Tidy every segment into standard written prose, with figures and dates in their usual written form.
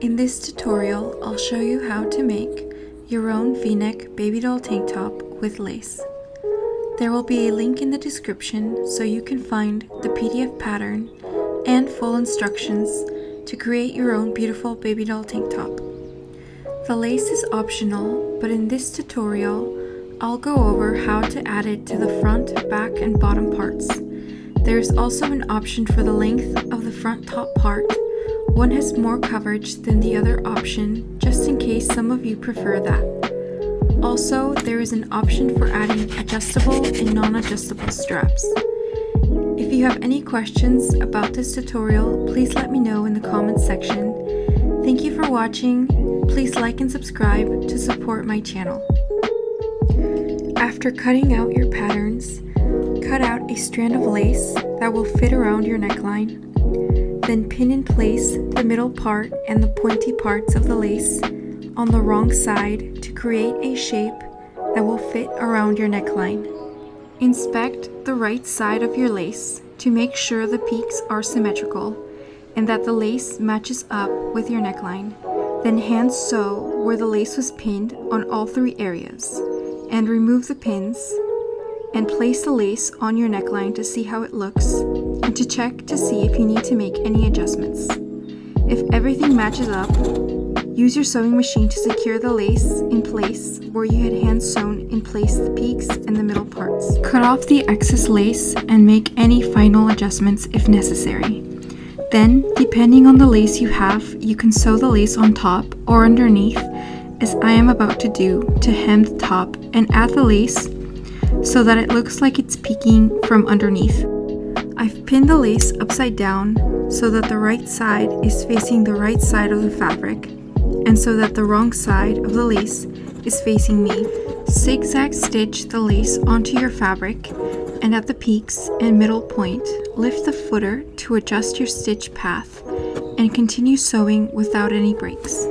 In this tutorial, I'll show you how to make your own V-neck baby doll tank top with lace. There will be a link in the description so you can find the PDF pattern and full instructions to create your own beautiful baby doll tank top. The lace is optional, but in this tutorial, I'll go over how to add it to the front, back, and bottom parts. There's also an option for the length of the front top part. One has more coverage than the other option, just in case some of you prefer that. Also, there is an option for adding adjustable and non-adjustable straps. If you have any questions about this tutorial, please let me know in the comments section. Thank you for watching. Please like and subscribe to support my channel. After cutting out your patterns, cut out a strand of lace that will fit around your neckline. Then pin in place the middle part and the pointy parts of the lace on the wrong side to create a shape that will fit around your neckline. Inspect the right side of your lace to make sure the peaks are symmetrical and that the lace matches up with your neckline. Then hand sew where the lace was pinned on all three areas, and remove the pins and place the lace on your neckline to see how it looks and to check to see if you need to make any adjustments. If everything matches up, use your sewing machine to secure the lace in place where you had hand sewn in place the peaks and the middle parts. Cut off the excess lace and make any final adjustments if necessary. Then, depending on the lace you have, you can sew the lace on top or underneath, as I am about to do, to hem the top and add the lace so that it looks like it's peeking from underneath. I've pinned the lace upside down so that the right side is facing the right side of the fabric and so that the wrong side of the lace is facing me. Zigzag stitch the lace onto your fabric, and at the peaks and middle point, lift the footer to adjust your stitch path and continue sewing without any breaks.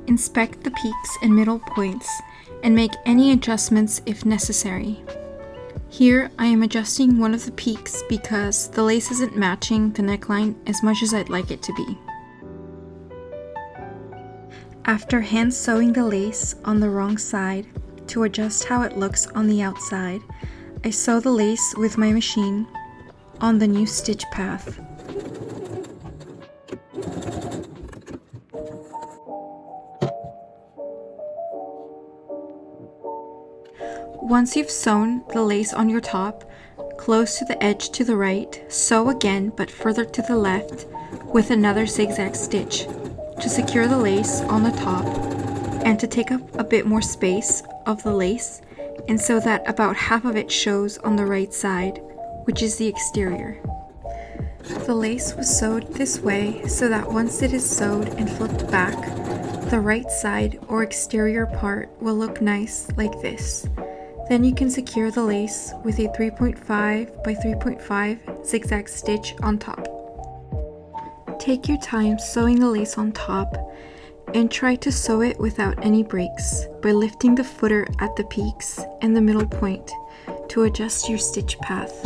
Inspect the peaks and middle points and make any adjustments if necessary. Here I am adjusting one of the peaks because the lace isn't matching the neckline as much as I'd like it to be. After hand sewing the lace on the wrong side to adjust how it looks on the outside, I sew the lace with my machine on the new stitch path. Once you've sewn the lace on your top, close to the edge to the right, sew again but further to the left with another zigzag stitch to secure the lace on the top and to take up a bit more space of the lace, and so that about half of it shows on the right side, which is the exterior. The lace was sewed this way so that once it is sewed and flipped back, the right side or exterior part will look nice like this. Then you can secure the lace with a 3.5 by 3.5 zigzag stitch on top. Take your time sewing the lace on top and try to sew it without any breaks by lifting the footer at the peaks and the middle point to adjust your stitch path.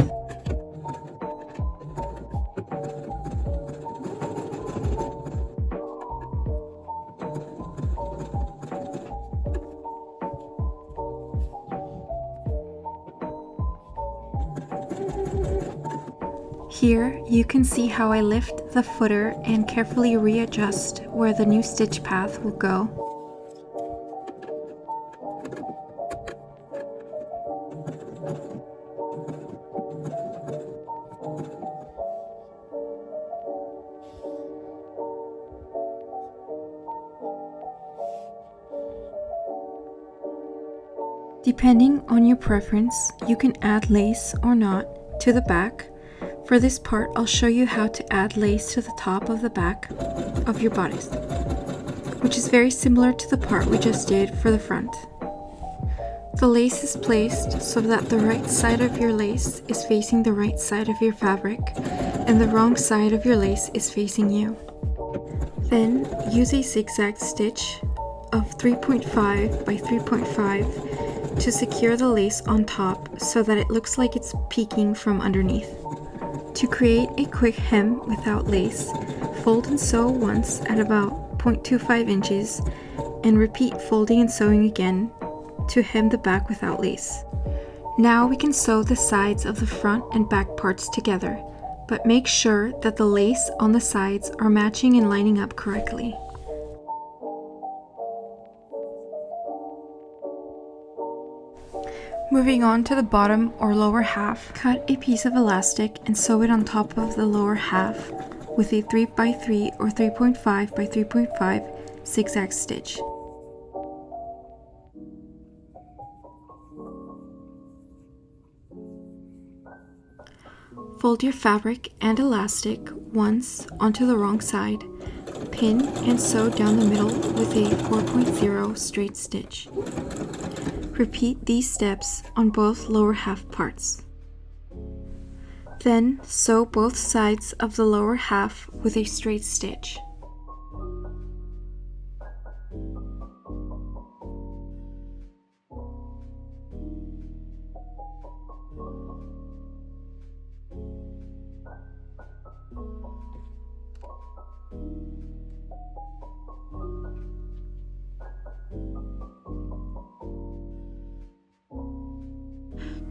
Here, you can see how I lift the footer and carefully readjust where the new stitch path will go. Depending on your preference, you can add lace or not to the back. For this part, I'll show you how to add lace to the top of the back of your bodice, which is very similar to the part we just did for the front. The lace is placed so that the right side of your lace is facing the right side of your fabric and the wrong side of your lace is facing you. Then use a zigzag stitch of 3.5 by 3.5 to secure the lace on top so that it looks like it's peeking from underneath. To create a quick hem without lace, fold and sew once at about 0.25 inches and repeat folding and sewing again to hem the back without lace. Now we can sew the sides of the front and back parts together, but make sure that the lace on the sides are matching and lining up correctly. Moving on to the bottom or lower half, cut a piece of elastic and sew it on top of the lower half with a 3x3 or 3.5 by 3.5 zigzag stitch. Fold your fabric and elastic once onto the wrong side, pin and sew down the middle with a 4.0 straight stitch. Repeat these steps on both lower half parts. Then sew both sides of the lower half with a straight stitch.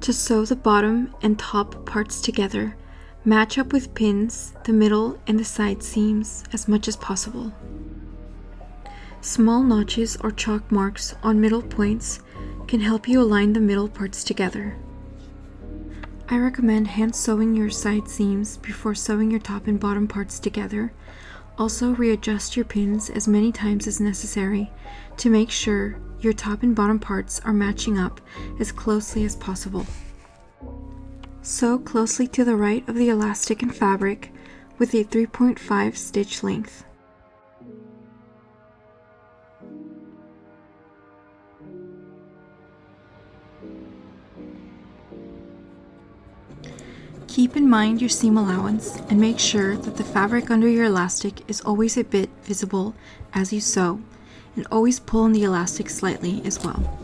To sew the bottom and top parts together, match up with pins the middle and the side seams as much as possible. Small notches or chalk marks on middle points can help you align the middle parts together. I recommend hand sewing your side seams before sewing your top and bottom parts together. Also readjust your pins as many times as necessary to make sure your top and bottom parts are matching up as closely as possible. Sew closely to the right of the elastic and fabric with a 3.5 stitch length. Keep in mind your seam allowance and make sure that the fabric under your elastic is always a bit visible as you sew, and always pull on the elastic slightly as well.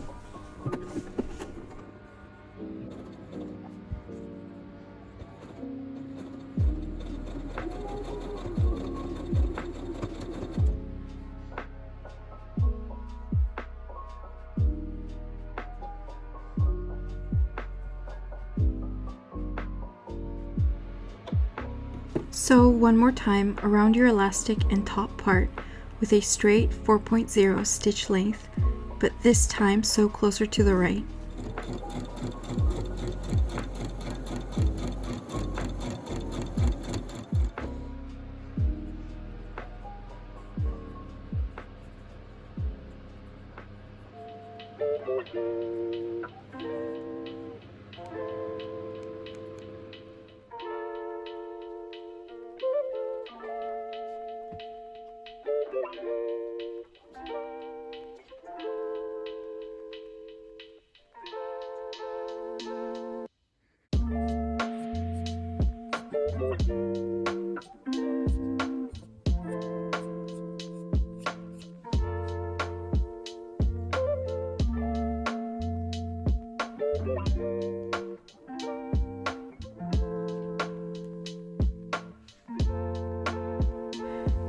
Sew one more time around your elastic and top part with a straight 4.0 stitch length, but this time sew closer to the right.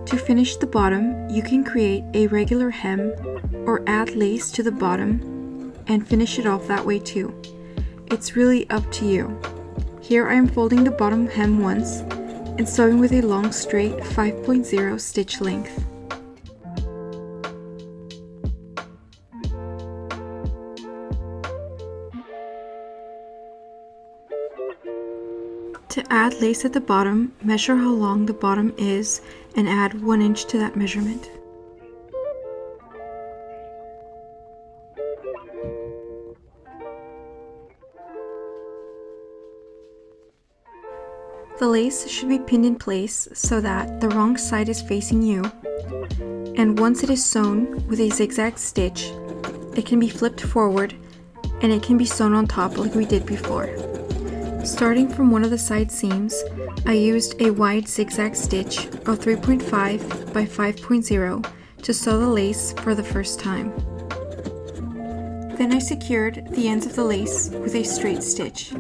To finish the bottom, you can create a regular hem or add lace to the bottom and finish it off that way too. It's really up to you. Here I am folding the bottom hem once and sewing with a long straight 5.0 stitch length. To add lace at the bottom, measure how long the bottom is and add 1 inch to that measurement. The lace should be pinned in place so that the wrong side is facing you, and once it is sewn with a zigzag stitch, it can be flipped forward and it can be sewn on top like we did before. Starting from one of the side seams, I used a wide zigzag stitch of 3.5 by 5.0 to sew the lace for the first time. Then I secured the ends of the lace with a straight stitch.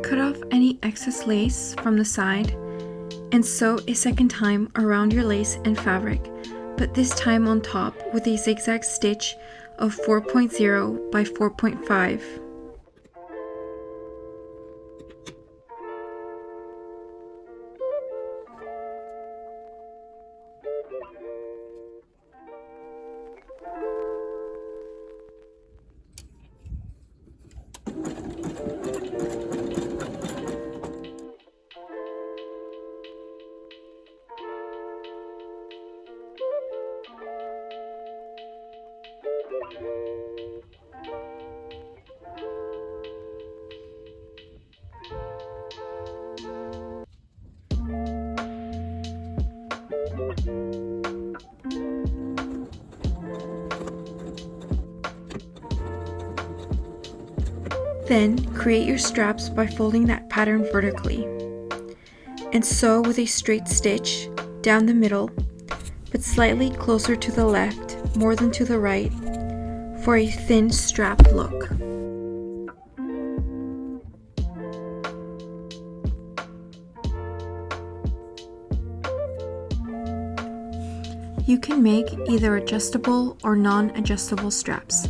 Cut off any excess lace from the side and sew a second time around your lace and fabric, but this time on top with a zigzag stitch of 4.0 by 4.5. Then create your straps by folding that pattern vertically and sew with a straight stitch down the middle, but slightly closer to the left more than to the right for a thin strap look. You can make either adjustable or non-adjustable straps.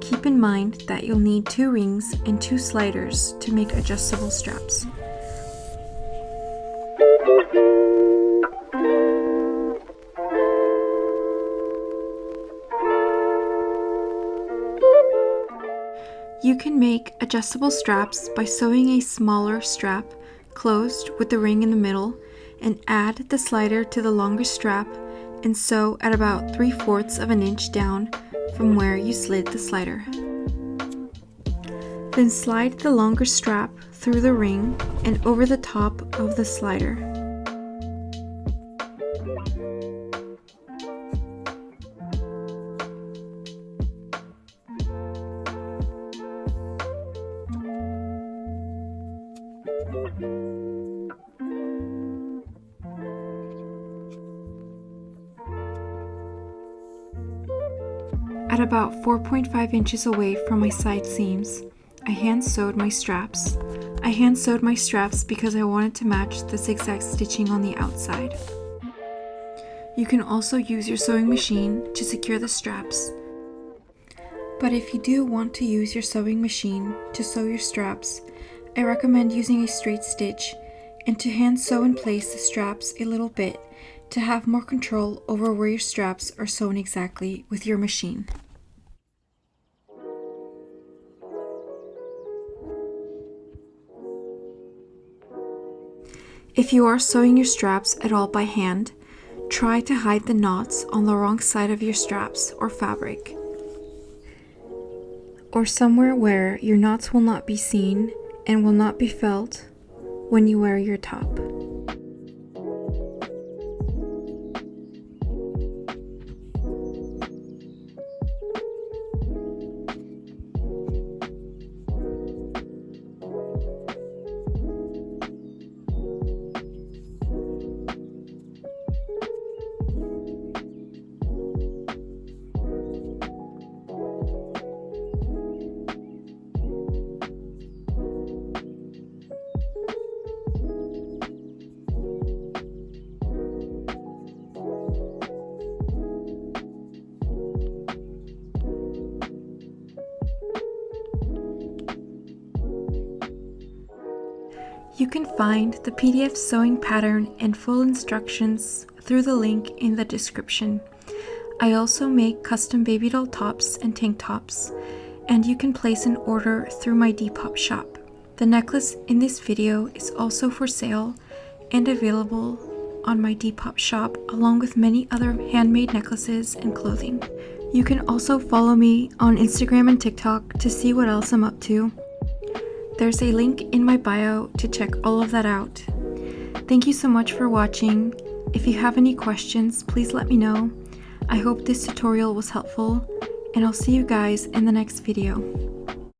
Keep in mind that you'll need 2 rings and 2 sliders to make adjustable straps. You can make adjustable straps by sewing a smaller strap closed with the ring in the middle and add the slider to the longer strap and sew at about 3/4 of an inch down from where you slid the slider. Then slide the longer strap through the ring and over the top of the slider. At about 4.5 inches away from my side seams, I hand sewed my straps. I hand sewed my straps because I wanted to match the zigzag stitching on the outside. You can also use your sewing machine to secure the straps. But if you do want to use your sewing machine to sew your straps, I recommend using a straight stitch and to hand sew in place the straps a little bit to have more control over where your straps are sewn exactly with your machine. If you are sewing your straps at all by hand, try to hide the knots on the wrong side of your straps or fabric, or somewhere where your knots will not be seen and will not be felt when you wear your top. You can find the PDF sewing pattern and full instructions through the link in the description. I also make custom baby doll tops and tank tops, and you can place an order through my Depop shop. The necklace in this video is also for sale and available on my Depop shop, along with many other handmade necklaces and clothing. You can also follow me on Instagram and TikTok to see what else I'm up to. There's a link in my bio to check all of that out. Thank you so much for watching. If you have any questions, please let me know. I hope this tutorial was helpful, and I'll see you guys in the next video.